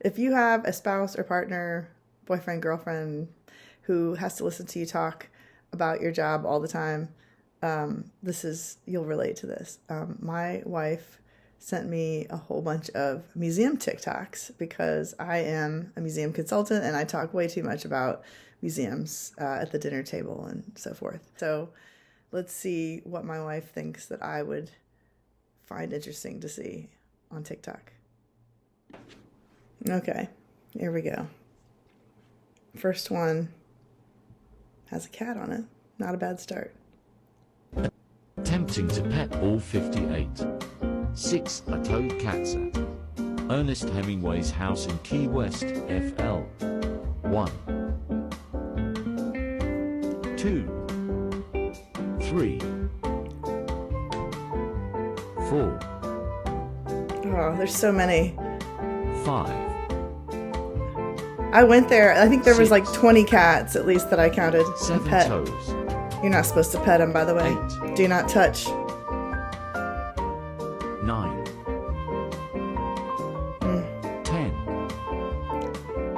if you have a spouse or partner, boyfriend, girlfriend, who has to listen to you talk about your job all the time, you'll relate to this. My wife sent me a whole bunch of museum TikToks because I am a museum consultant and I talk way too much about museums at the dinner table and so forth. So let's see what my wife thinks that I would find interesting to see on TikTok. Okay, here we go. First one has a cat on it. Not a bad start. Attempting to pet all 58. 6. A towed cat set. Ernest Hemingway's house in Key West, FL. 1. 2. 3. 4. Oh, there's so many. 5. I went there. I think there was like 20 cats at least that I counted. 7 Pet. toes. You're not supposed to pet them, by the way. 8. Do not touch. 9. 10.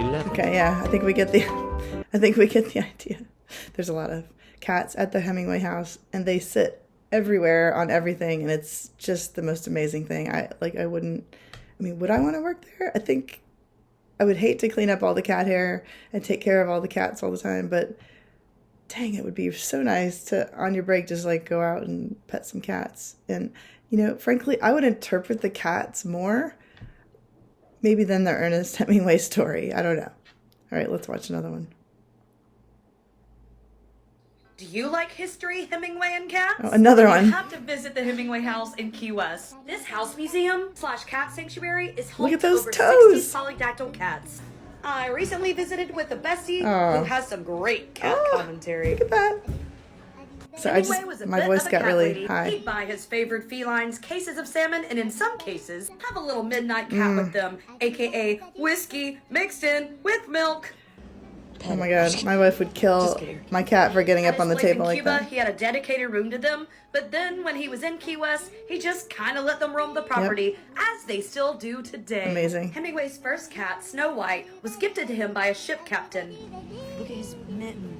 11. Okay, yeah, I think we get the idea. There's a lot of cats at the Hemingway house, and they sit everywhere on everything, and it's just the most amazing thing. Would I want to work there? I think I would hate to clean up all the cat hair and take care of all the cats all the time, but dang, it would be so nice to, on your break, just like go out and pet some cats. And, frankly, I would interpret the cats more maybe than the Ernest Hemingway story. I don't know. All right, let's watch another one. Do you like history, Hemingway and Cats? Oh, another one. You have to visit the Hemingway house in Key West. This house museum / cat sanctuary is home Look at to those over toes. 60 polydactyl cats. I recently visited with a bestie who has some great cat commentary. Look at that. So Hemingway was a my bit voice of a got cat really lady. high. He'd buy his favorite felines cases of salmon and in some cases have a little midnight cat with them, aka whiskey mixed in with milk. Oh my god, my wife would kill my cat for getting up on the table in like Cuba, that. he had a dedicated room to them, but then when he was in Key West, he just kind of let them roam the property, as they still do today. Amazing. Hemingway's first cat, Snow White, was gifted to him by a ship captain. Look at his mitten.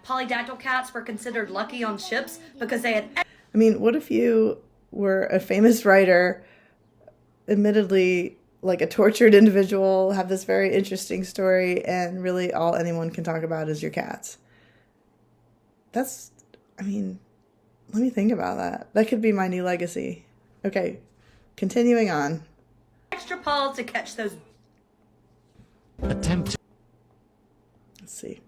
Polydactyl cats were considered lucky on ships because they had... I mean, what if you were a famous writer, admittedly like a tortured individual, have this very interesting story, and really all anyone can talk about is your cats? Let me think about that. That could be my new legacy. Okay, continuing on. extra paws to catch those... Attempt. Let's see.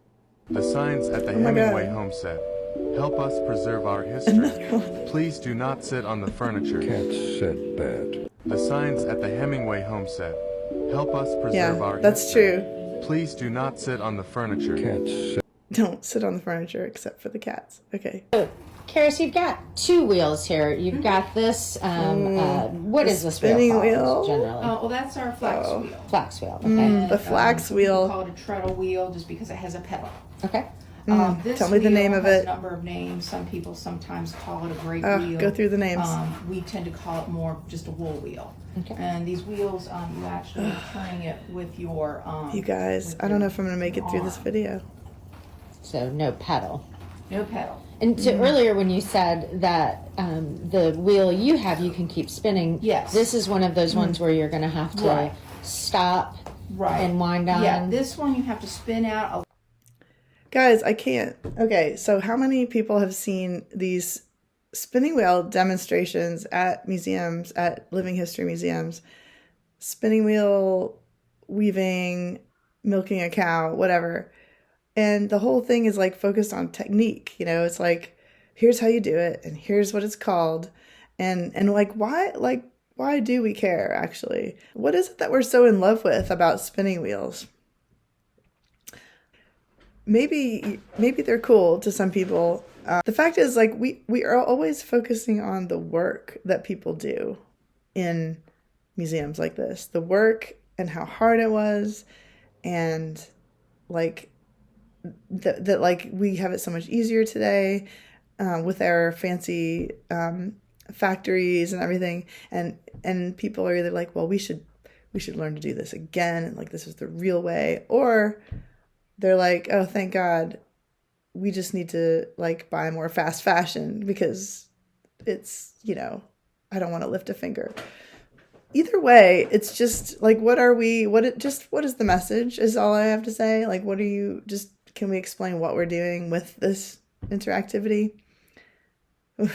The signs at the Oh my Hemingway God. Home Set help us preserve our history. Please do not sit on the furniture. Cats sit bad. The signs at the Hemingway Home Set help us preserve Yeah, our that's history. true. Please do not sit on the furniture. Cats sit. Don't sit on the furniture except for the cats. Okay. Karis, you've got two wheels here. You've got this, what is this wheel spinning called, wheel? generally? Well, that's our flax wheel. Flax wheel, okay. The flax We wheel. call it a treadle wheel just because it has a pedal. Okay. This Tell me the wheel name of has it. a number of names. Some people sometimes call it a brake Oh, wheel. go through the names. We tend to call it more just a wool wheel. Okay. And these wheels, you actually are turning it with your... You guys, with I don't know your if I'm going to make it through this arm. video. So no pedal. No pedal. And so earlier when you said that the wheel you have, you can keep spinning. Yes. This is one of those ones where you're going to have to Right. stop Right. and wind on. Yeah, this one you have to spin out a... Guys, I can't. Okay, so how many people have seen these spinning wheel demonstrations at museums, at living history museums? Spinning wheel, weaving, milking a cow, whatever. And the whole thing is like focused on technique. It's like, here's how you do it, and here's what it's called. And why do we care, actually? What is it that we're so in love with about spinning wheels? Maybe they're cool to some people. The fact is, like, we are always focusing on the work that people do in museums like this. The work and how hard it was, and like that like we have it so much easier today with our fancy factories and everything. And people are either like, well, we should we should learn to do this again, and like this is the real way. Or they're like, oh, thank God, we just need to like buy more fast fashion because it's, I don't want to lift a finger. Either way, it's just like, what is the message is all I have to say. Like, can we explain what we're doing with this interactivity? I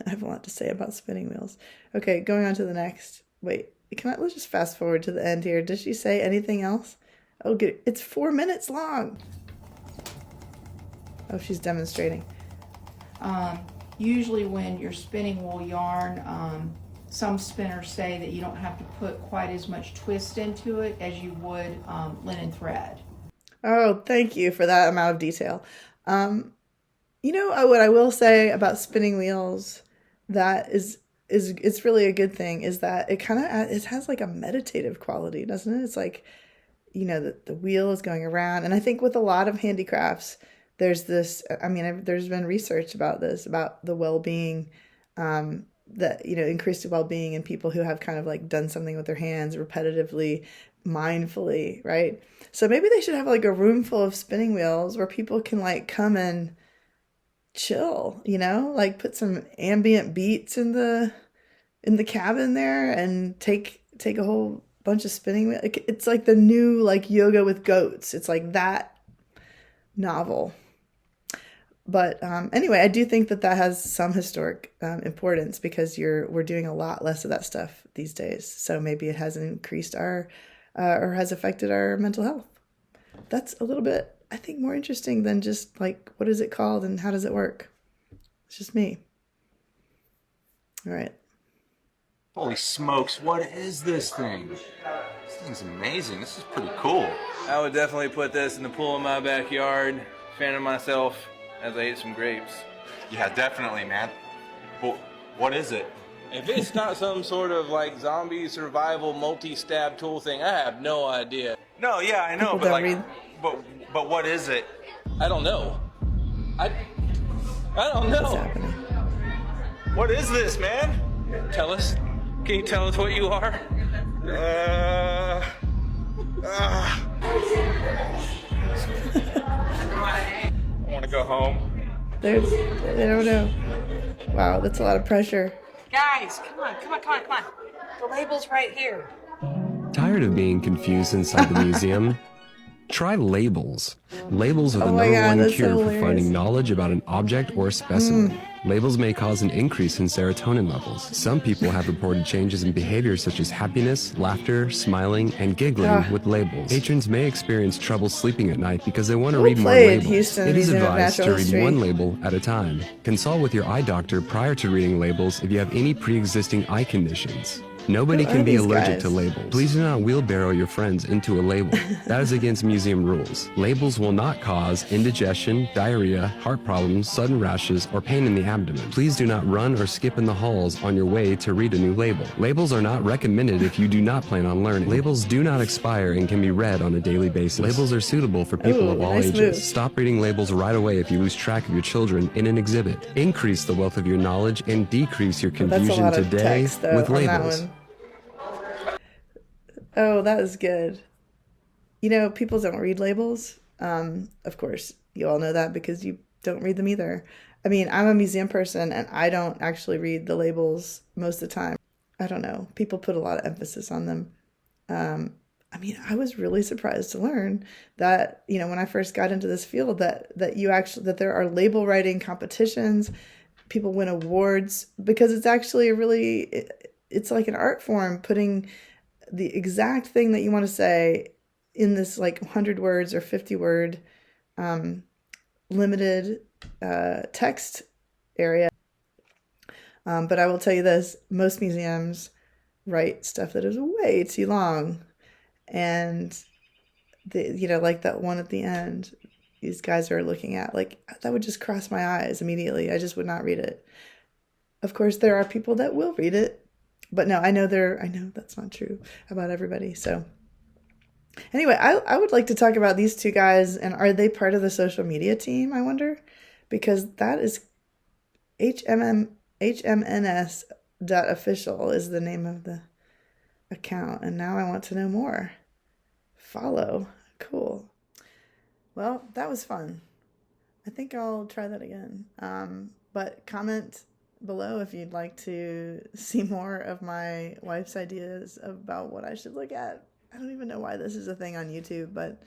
have a lot to say about spinning wheels. Okay, going on to the next. Wait, let's just fast forward to the end here. Does she say anything else? Oh, good. It's 4 minutes long. Oh, she's demonstrating. Usually when you're spinning wool yarn, some spinners say that you don't have to put quite as much twist into it as you would linen thread. Oh, thank you for that amount of detail. What I will say about spinning wheels that is it's really a good thing is that it has like a meditative quality, doesn't it? It's like, the wheel is going around. And I think with a lot of handicrafts, there's this, there's been research about this, about the well-being, increased well-being in people who have kind of like done something with their hands repetitively, mindfully, right? So maybe they should have like a room full of spinning wheels where people can like come and chill, like put some ambient beats in the cabin there and take a whole bunch of spinning wheels. It's like the new like yoga with goats. It's like that novel. But anyway, I do think that has some historic importance because we're doing a lot less of that stuff these days. So maybe it has increased or has affected our mental health. That's a little bit, I think, more interesting than just like, what is it called and how does it work? It's just me. All right. Holy smokes, what is this thing? This thing's amazing. This is pretty cool. I would definitely put this in the pool in my backyard, fanning myself as I ate some grapes. Yeah, definitely, man. But what is it? If it's not some sort of like zombie survival multi-stab tool thing, I have no idea. No, yeah, I know, but what is it? I don't know. I don't know. What's happening? What is this, man? Tell us. Can you tell us what you are? I want to go home. They don't know. Wow, that's a lot of pressure. Guys, come on. The label's right here. Tired of being confused inside the museum? Try labels. Labels are the number one cure for finding knowledge about an object or specimen. Labels may cause an increase in serotonin levels. Some people have reported changes in behaviors such as happiness, laughter, smiling, and giggling with labels. Patrons may experience trouble sleeping at night because they want to read more labels. It is advised to read one label at a time. Consult with your eye doctor prior to reading labels if you have any pre-existing eye conditions. Nobody can be allergic to labels. Please do not wheelbarrow your friends into a label. That is against museum rules. Labels will not cause indigestion, diarrhea, heart problems, sudden rashes, or pain in the abdomen. Please do not run or skip in the halls on your way to read a new label. Labels are not recommended if you do not plan on learning. Labels do not expire and can be read on a daily basis. Labels are suitable for people of all ages. Stop reading labels right away if you lose track of your children in an exhibit. Increase the wealth of your knowledge and decrease your confusion today with labels. Oh, that is good. People don't read labels. Of course, you all know that because you don't read them either. I'm a museum person and I don't actually read the labels most of the time. I don't know. People put a lot of emphasis on them. I was really surprised to learn that, when I first got into this field that there are label writing competitions. People win awards because it's actually it's like an art form, putting the exact thing that you want to say in this like 100 words or 50 word limited text area. But I will tell you this, most museums write stuff that is way too long. And like that one at the end, these guys are looking at, like, that would just cross my eyes immediately. I just would not read it. Of course, there are people that will read it. But no, I know that's not true about everybody. So anyway, I would like to talk about these two guys, and are they part of the social media team, I wonder? Because that is HMNS.official is the name of the account, and now I want to know more. Follow. Cool. Well, that was fun. I think I'll try that again. But comment below if you'd like to see more of my wife's ideas about what I should look at. I don't even know why this is a thing on YouTube, but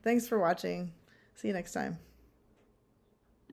thanks for watching. See you next time.